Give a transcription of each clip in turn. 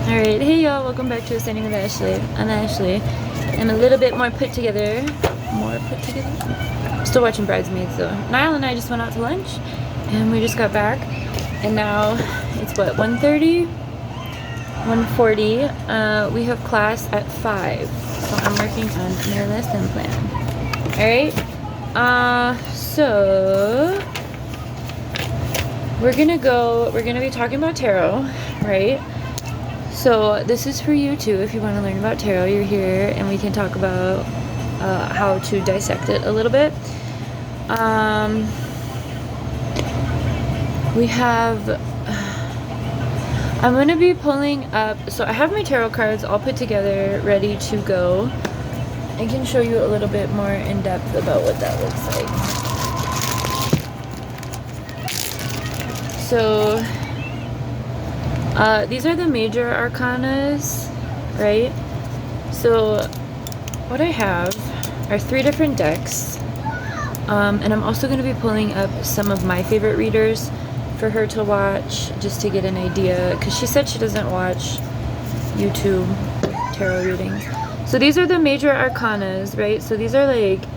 Alright, hey y'all, welcome back to Ascending with Ashley. I'm Ashley. I'm a little bit more put together. Still watching Bridesmaids though. Niall and I just went out to lunch and we just got back. And now it's what, 1:30? 1:40. We have class at 5. So I'm working on my lesson plan. Alright? So we're gonna be talking about tarot, right? So this is for you too. If you want to learn about tarot, you're here and we can talk about how to dissect it a little bit. I'm going to be pulling up, so I have my tarot cards all put together, ready to go. I can show you a little bit more in depth about what that looks like. So these are the major arcanas, right? So what I have are 3 different decks, and I'm also going to be pulling up some of my favorite readers for her to watch, just to get an idea, because she said she doesn't watch YouTube tarot readings. So these are the major arcanas, right? So these are like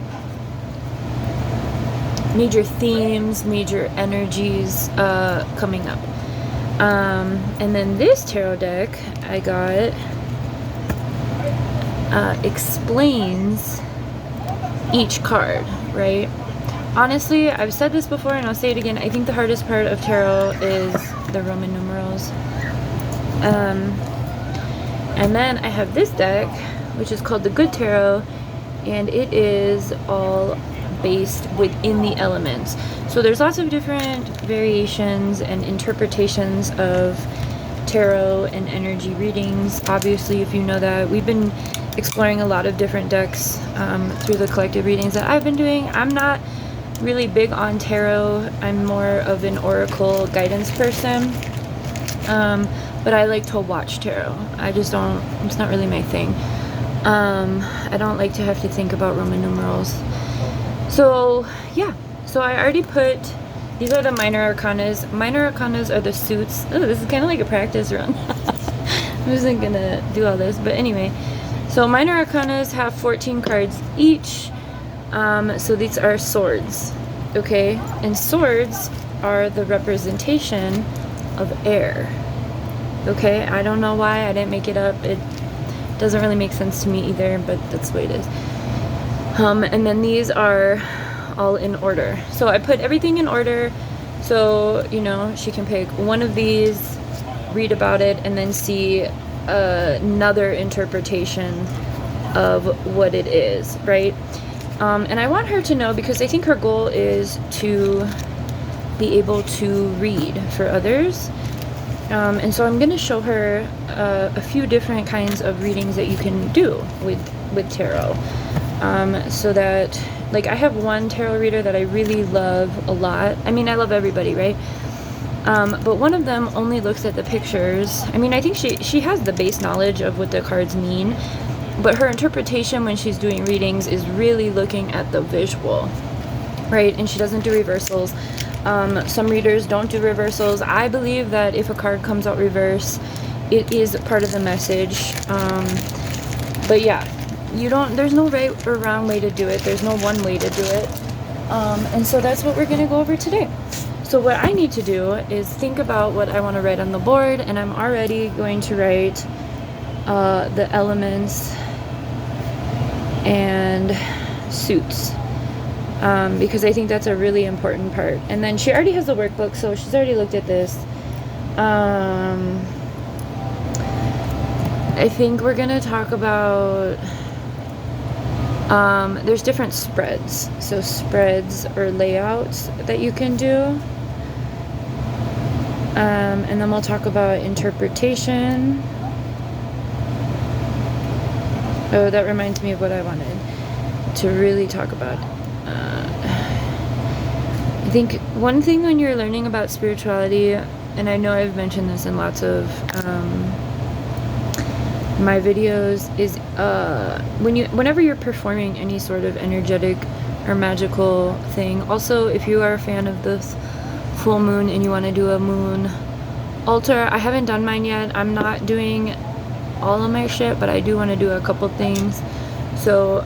major themes, major energies coming up. And then this tarot deck I got explains each card, right? Honestly, I've said this before and I'll say it again. I think the hardest part of tarot is the Roman numerals. And then I have this deck, which is called the Good Tarot, and it is all based within the elements. So there's lots of different variations and interpretations of tarot and energy readings. Obviously, if you know that, we've been exploring a lot of different decks through the collective readings that I've been doing. I'm not really big on tarot. I'm more of an oracle guidance person. But I like to watch tarot. It's not really my thing. I don't like to have to think about Roman numerals. So yeah, so I already put, these are the minor arcanas. Minor arcanas are the suits. Oh, this is kind of like a practice run. I wasn't gonna do all this, but anyway. So minor arcanas have 14 cards each. So these are swords, okay? And swords are the representation of air, okay? I don't know why, I didn't make it up. It doesn't really make sense to me either, but that's the way it is. And then these are all in order. So I put everything in order so, you know, she can pick one of these, read about it, and then see another interpretation of what it is, right? And I want her to know, because I think her goal is to be able to read for others. And so I'm going to show her a few different kinds of readings that you can do with tarot. So that, like, I have one tarot reader that I really love a lot. I mean, I love everybody, right? But one of them only looks at the pictures. I mean, I think she has the base knowledge of what the cards mean, but her interpretation when she's doing readings is really looking at the visual, right? And she doesn't do reversals. Some readers don't do reversals. I believe that if a card comes out reverse, it is part of the message. But yeah, there's no right or wrong way to do it. There's no one way to do it. And so that's what we're going to go over today. So what I need to do is think about what I want to write on the board, and I'm already going to write the elements and suits, because I think that's a really important part. And then she already has the workbook, so she's already looked at this. I think we're going to talk about there's different spreads. So spreads or layouts that you can do. And then we'll talk about interpretation. Oh, that reminds me of what I wanted to really talk about. I think one thing when you're learning about spirituality, and I know I've mentioned this in lots of my videos, is whenever you're performing any sort of energetic or magical thing. Also, if you are a fan of this full moon and you want to do a moon altar. I haven't done mine yet. I'm not doing all of my shit, but I do want to do a couple things. So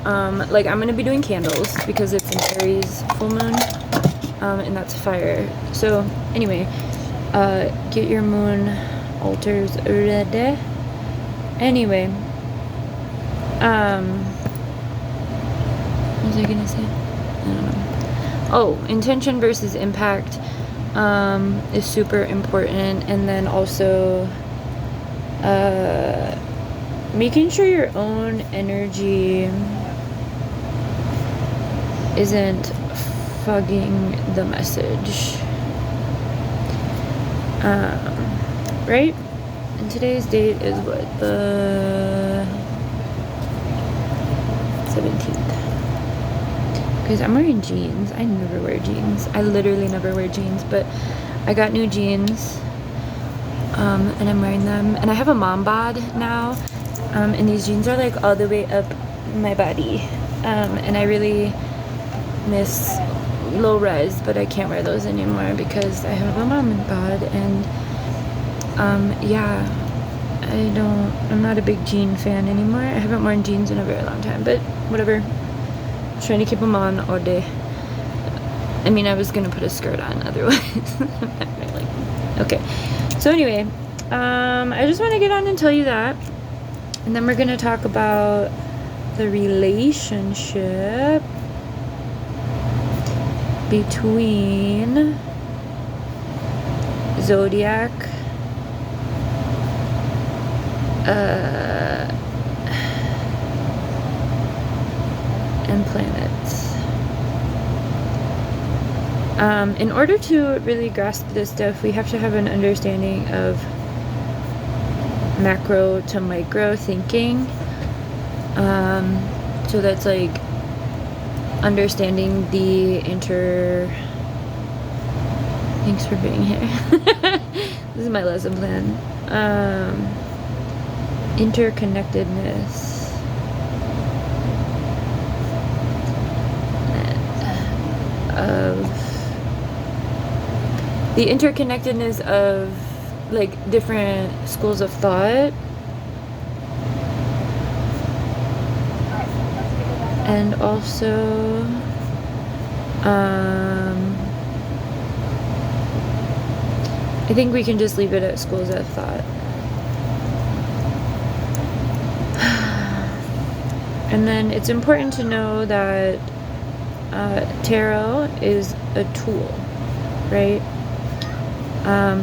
like I'm gonna be doing candles because it's an Aries full moon, and that's fire. So anyway, get your moon altars ready. Anyway, what was I gonna say? I don't know. Oh, intention versus impact is super important, and then also making sure your own energy isn't fugging the message. Right? And today's date is what? The 17th. Because I'm wearing jeans. I never wear jeans. I literally never wear jeans, but I got new jeans. And I'm wearing them. And I have a mom bod now. And these jeans are like all the way up my body. And I really miss low res, but I can't wear those anymore because I have a mom bod. And yeah, I'm not a big jean fan anymore. I haven't worn jeans in a very long time, but whatever. Trying to keep them on all day. I mean, I was gonna put a skirt on otherwise. Okay, so anyway, I just want to get on and tell you that, and then we're gonna talk about the relationship between zodiac and planets. In order to really grasp this stuff, we have to have an understanding of macro to micro thinking. So that's like understanding the Thanks for being here. This is my lesson plan. Interconnectedness of like different schools of thought, and also I think we can just leave it at schools of thought. And then it's important to know that tarot is a tool, right?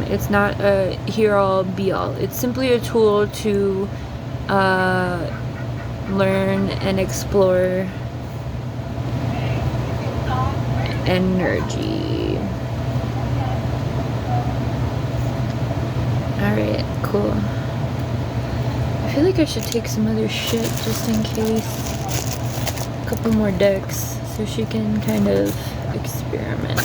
It's not a hear-all, be-all. It's simply a tool to learn and explore energy. Alright, cool. I feel like I should take some other shit just in case. A couple more decks so she can kind of experiment.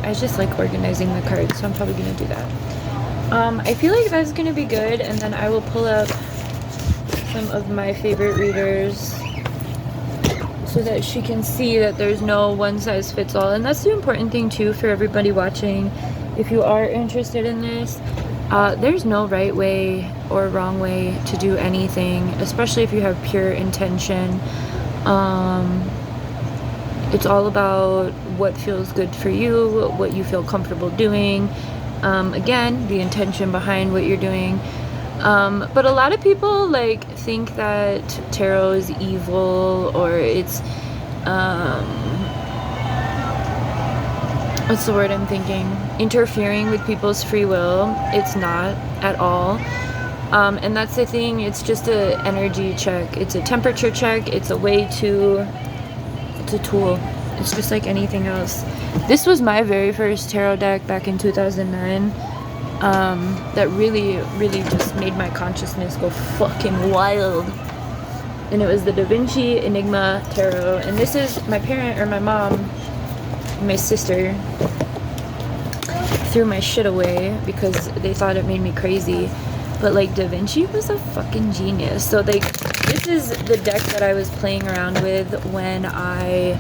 I just like organizing the cards, so I'm probably gonna do that. I feel like that's gonna be good, and then I will pull up some of my favorite readers so that she can see that there's no one size fits all. And that's the important thing too for everybody watching. If you are interested in this, there's no right way or wrong way to do anything, especially if you have pure intention. It's all about what feels good for you, what you feel comfortable doing. Again, the intention behind what you're doing. But a lot of people like think that tarot is evil, or it's what's the word I'm thinking? Interfering with people's free will. It's not at all. And that's the thing. It's just an energy check. It's a temperature check. It's a way to. It's a tool. It's just like anything else. This was my very first tarot deck back in 2009. That really, really just made my consciousness go fucking wild. And it was the Da Vinci Enigma Tarot. And this is my parent, or my mom, my sister, threw my shit away because they thought it made me crazy. But like Da Vinci was a fucking genius. So like this is the deck that I was playing around with when I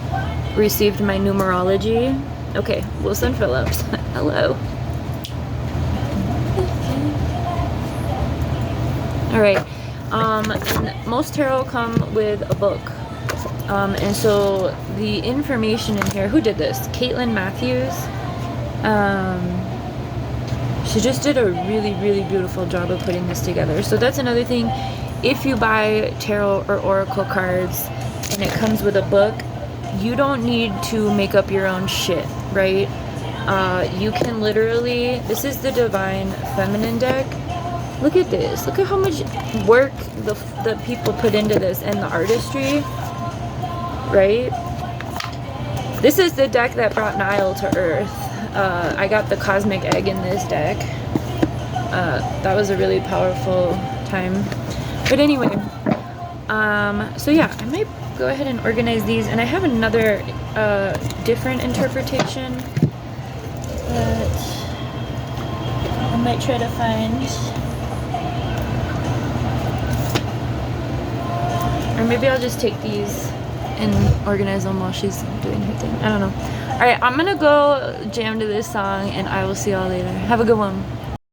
received my numerology Okay, Wilson Phillips. Hello. Alright. And most tarot come with a book. And so the information in here, who did this? Caitlin Matthews. She just did a really, really beautiful job of putting this together. So that's another thing. If you buy tarot or oracle cards and it comes with a book, you don't need to make up your own shit, right? You can literally, this is the Divine Feminine deck. Look at this. Look at how much work the people put into this and the artistry, right? This is the deck that brought Nile to Earth. I got the Cosmic Egg in this deck. That was a really powerful time. But anyway, so yeah, I might go ahead and organize these. And I have another different interpretation that I might try to find. Or maybe I'll just take these and organize them while she's doing her thing. I don't know. Alright, I'm gonna go jam to this song and I will see y'all later. Have a good one.